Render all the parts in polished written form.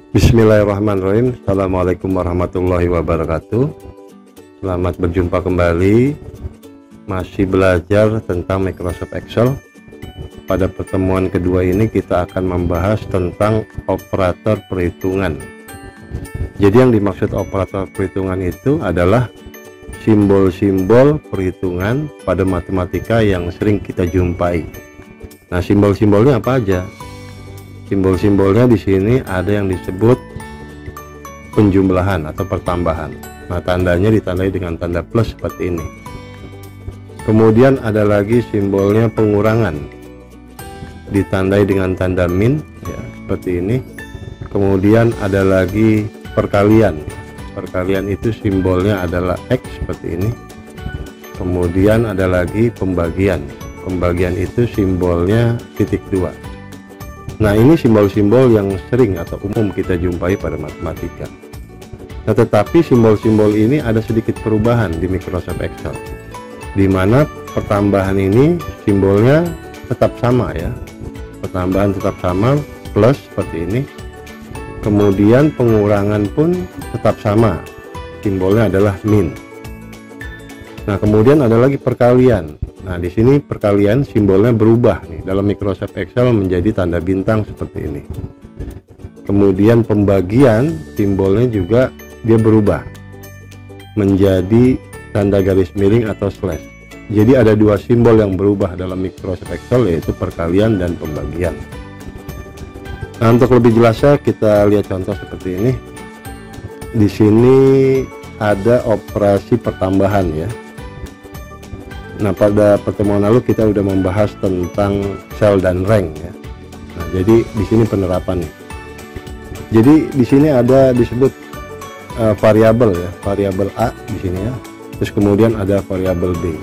Bismillahirrahmanirrahim. Assalamualaikum warahmatullahi wabarakatuh. Selamat berjumpa kembali. Masih belajar tentang Microsoft Excel. Pada pertemuan kedua ini kita akan membahas tentang operator perhitungan. Jadi yang dimaksud operator perhitungan itu adalah simbol-simbol perhitungan pada matematika yang sering kita jumpai. Nah, simbol-simbolnya apa aja? Simbol-simbolnya di sini ada yang disebut penjumlahan atau pertambahan. Nah, tandanya ditandai dengan tanda plus seperti ini. Kemudian ada lagi simbolnya pengurangan, ditandai dengan tanda min, ya, seperti ini. Kemudian ada lagi perkalian. Perkalian itu simbolnya adalah X seperti ini. Kemudian ada lagi pembagian. Pembagian itu simbolnya titik 2. Nah, ini simbol-simbol yang sering atau umum kita jumpai pada matematika. Nah, tetapi simbol-simbol ini ada sedikit perubahan di Microsoft Excel, di mana pertambahan ini simbolnya tetap sama, ya. Pertambahan tetap sama, plus seperti ini. Kemudian pengurangan pun tetap sama, simbolnya adalah min. Nah, kemudian ada lagi perkalian. Nah, di sini perkalian simbolnya berubah nih dalam Microsoft Excel menjadi tanda bintang seperti ini. Kemudian pembagian simbolnya juga dia berubah menjadi tanda garis miring atau slash. Jadi ada dua simbol yang berubah dalam Microsoft Excel, yaitu perkalian dan pembagian. Nah, untuk lebih jelasnya kita lihat contoh seperti ini. Di sini ada operasi pertambahan, ya. Nah, pada pertemuan lalu kita sudah membahas tentang sel dan rank, ya. Nah, jadi di sini penerapannya. Jadi di sini ada disebut variabel, ya, variabel A di sini, ya. Terus kemudian ada variabel B.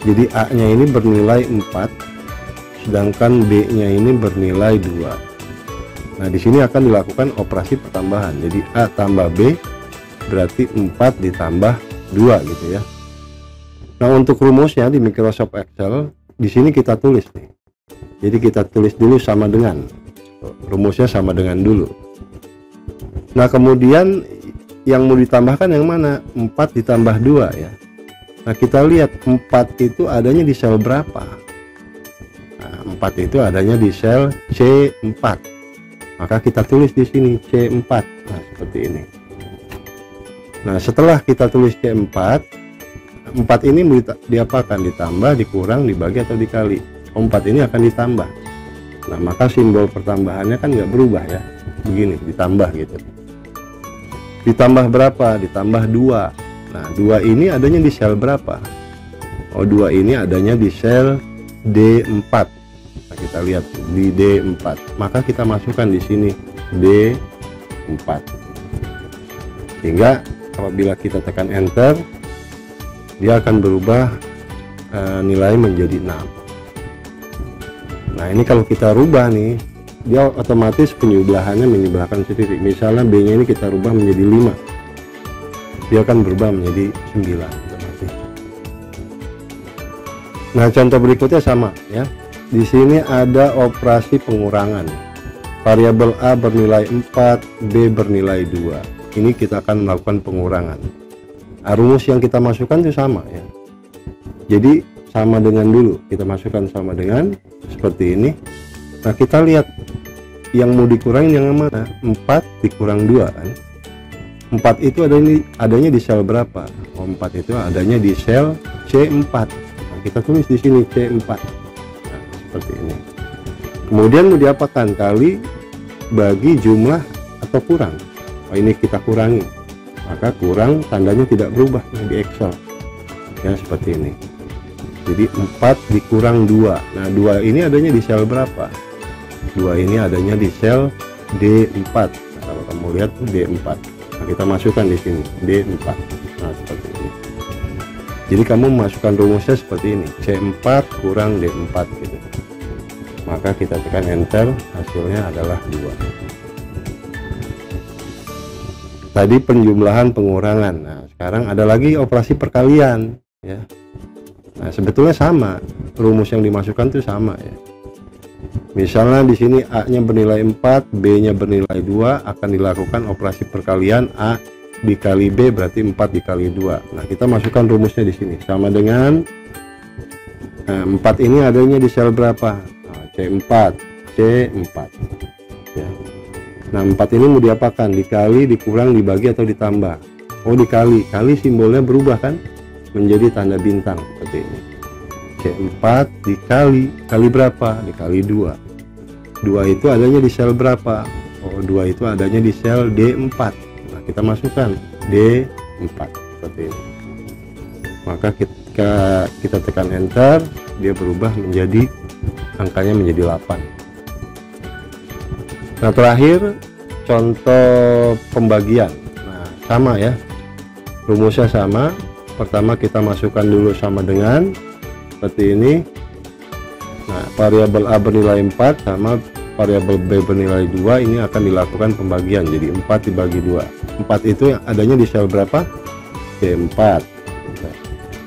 Jadi A-nya ini bernilai 4, sedangkan B-nya ini bernilai 2. Nah, di sini akan dilakukan operasi pertambahan. Jadi A tambah B berarti 4 ditambah 2 gitu, ya. Nah, untuk rumusnya di Microsoft Excel di sini kita tulis nih. Jadi kita tulis dulu sama dengan. Rumusnya sama dengan dulu. Nah, kemudian yang mau ditambahkan yang mana? 4 ditambah 2, ya. Nah, kita lihat 4 itu adanya di sel berapa? Nah, 4 itu adanya di sel C4. Maka kita tulis di sini C4. Nah, seperti ini. Nah, setelah kita tulis C4, 4 ini diapakan? Ditambah, dikurang, dibagi, atau dikali. 4 ini akan ditambah. Nah, maka simbol pertambahannya kan nggak berubah, ya. Begini, ditambah gitu. Ditambah berapa? Ditambah 2. Nah, 2 ini adanya di sel berapa? Oh, 2 ini adanya di sel D4. Nah, kita lihat di D4. Maka kita masukkan di sini D4. Sehingga apabila kita tekan enter, dia akan berubah nilai menjadi 6. Nah, ini kalau kita rubah nih, dia otomatis penyebelahannya menyebelahkan sendiri. Misalnya B nya ini kita rubah menjadi 5, dia akan berubah menjadi 9 otomatis. Nah, contoh berikutnya sama, ya. Di sini ada operasi pengurangan. Variabel A bernilai 4, B bernilai 2. Ini kita akan melakukan pengurangan. Rumus yang kita masukkan itu sama, ya. Jadi sama dengan dulu, kita masukkan sama dengan seperti ini. Nah, kita lihat yang mau dikurangin yang mana? 4 dikurang 2 kan. 4 itu adanya di sel berapa? 4 itu adanya di sel C4. Nah, kita tulis di sini C4. Nah, seperti ini. Kemudian mau diapakan? Kali bagi jumlah atau kurang. Oh, ini kita kurangi. Maka kurang tandanya tidak berubah di Excel, ya, seperti ini. Jadi 4 dikurang 2. Nah, 2 ini adanya di sel berapa? 2 ini adanya di sel D4. Nah, kalau kamu lihat D4. Nah, kita masukkan di sini D4. Nah, seperti ini. Jadi kamu masukkan rumusnya seperti ini, C4 kurang D4 gitu. Maka kita tekan enter, hasilnya adalah 2. Tadi penjumlahan pengurangan. Nah, sekarang ada lagi operasi perkalian, ya. Nah, sebetulnya sama, rumus yang dimasukkan itu sama, ya. Misalnya di sini A-nya bernilai 4, B-nya bernilai 2, akan dilakukan operasi perkalian A dikali B berarti 4 dikali 2. Nah, kita masukkan rumusnya di sini sama dengan 4 ini adanya di sel berapa? Nah, C4, C4. Ya. Nah, 4 ini mau diapakan? Dikali, dikurang, dibagi atau ditambah? Oh, dikali. Kali simbolnya berubah kan? Menjadi tanda bintang seperti ini. C4 dikali, kali berapa? Dikali 2. 2 itu adanya di sel berapa? Oh, 2 itu adanya di sel D4. Nah, kita masukkan D4 seperti ini. Maka ketika kita tekan enter, dia berubah menjadi angkanya menjadi 8. Nah, terakhir contoh pembagian. Nah, sama ya, rumusnya sama. Pertama kita masukkan dulu sama dengan seperti ini. Nah, variabel A bernilai 4 sama variabel B bernilai 2, ini akan dilakukan pembagian jadi 4 dibagi 2. 4 itu yang adanya di sel berapa? C4.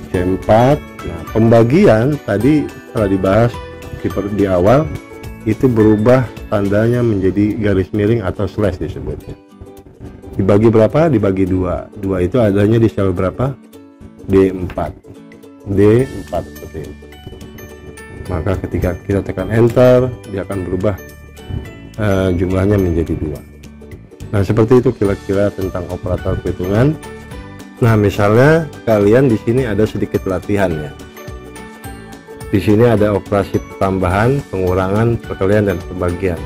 C4. Nah, pembagian tadi setelah dibahas di awal itu berubah tandanya menjadi garis miring atau slash disebutnya. Dibagi berapa? Dibagi 2. 2 itu adanya di sel berapa? D4. D4 seperti ini. Maka ketika kita tekan enter, dia akan berubah jumlahnya menjadi 2. Nah, seperti itu kira-kira tentang operator perhitungan. Nah, misalnya kalian di sini ada sedikit latihan ya. Di sini ada operasi tambahan, pengurangan, perkalian dan pembagian.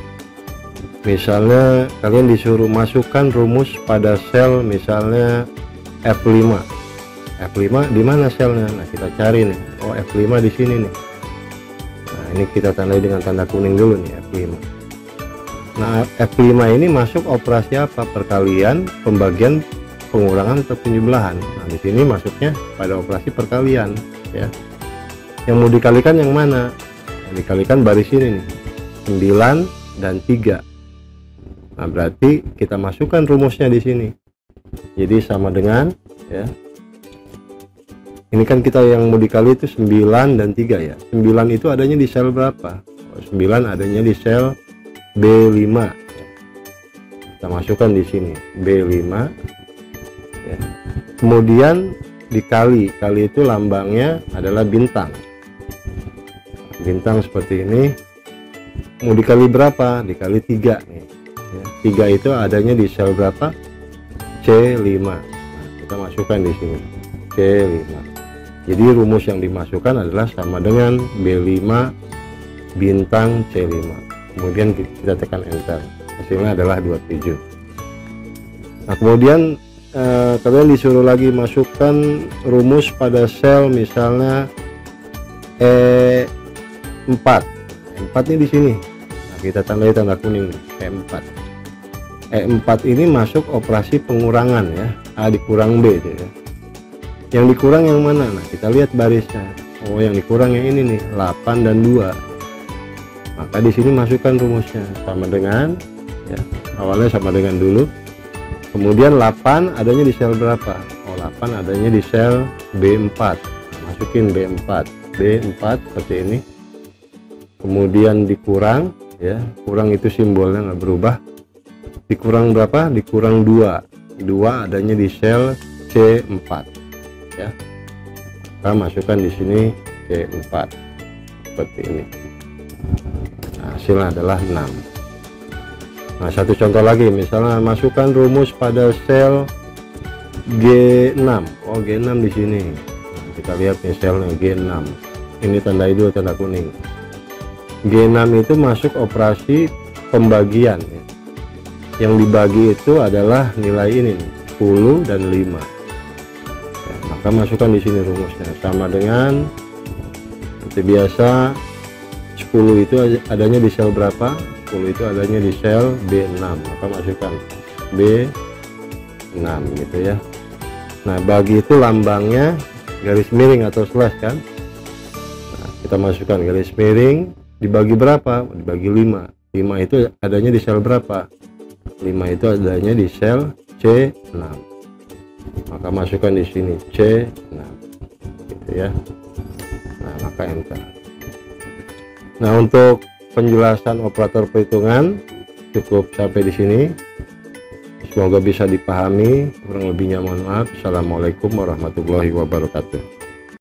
Misalnya kalian disuruh masukkan rumus pada sel misalnya F5. F5 di mana selnya? Nah, kita cari nih. Oh, F5 di sini nih. Nah, ini kita tandai dengan tanda kuning dulu nih, F5. Nah, F5 ini masuk operasi apa? Perkalian, pembagian, pengurangan atau penjumlahan. Nah, di sini masuknya pada operasi perkalian ya. Yang mau dikalikan yang mana? Yang dikalikan baris ini nih, 9 dan 3. Nah, berarti kita masukkan rumusnya di sini. Jadi sama dengan ya. Ini kan kita yang mau dikali itu 9 dan 3 ya. 9 itu adanya di sel berapa? 9 adanya di sel B5. Kita masukkan di sini B5 ya. Kemudian dikali, kali itu lambangnya adalah bintang. Bintang seperti ini. Mau dikali berapa? Dikali 3 nih ya. 3 itu adanya di sel berapa? C5. Nah, kita masukkan di sini C5. Jadi rumus yang dimasukkan adalah sama dengan B5 bintang C5. Kemudian kita tekan enter, hasilnya adalah 27. Nah, kemudian kalian disuruh lagi masukkan rumus pada sel misalnya E4. E4 ini di sini. Nah, kita tandai tanda kuning E4. E4 ini masuk operasi pengurangan ya, A dikurang B ya. Yang dikurang yang mana? Nah, kita lihat barisnya. Oh, yang dikurang yang ini nih, 8 dan 2. Maka di sini masukkan rumusnya sama dengan ya, awalnya sama dengan dulu. Kemudian 8 adanya di sel berapa? Oh, 8 adanya di sel B4. Masukin B4. B4 seperti ini. Kemudian dikurang ya, kurang itu simbolnya nggak berubah. Dikurang berapa? Dikurang 2. 2 adanya di sel C4 ya. Kita masukkan di sini C4 seperti ini. Nah, hasilnya adalah 6. Nah, satu contoh lagi, misalnya masukkan rumus pada sel G6. Oh, G6 di sini. Nah, kita lihat nih selnya G6. Ini tandai dulu tanda kuning. G6 itu masuk operasi pembagian ya. Yang dibagi itu adalah nilai ini nih, 10 dan 5 ya, maka masukkan di sini rumusnya sama dengan seperti biasa. 10 itu adanya di sel berapa? 10 itu adanya di sel B6, maka masukkan B6 gitu ya. Nah, bagi itu lambangnya garis miring atau slash kan. Nah, kita masukkan garis miring, dibagi berapa? Dibagi 5. 5 itu adanya di sel berapa? 5 itu adanya di sel C6, maka masukkan di sini C6 gitu ya. Nah, maka enter. Nah, untuk penjelasan operator perhitungan cukup sampai di sini. Semoga bisa dipahami, kurang lebihnya mohon maaf. Assalamualaikum warahmatullahi wabarakatuh.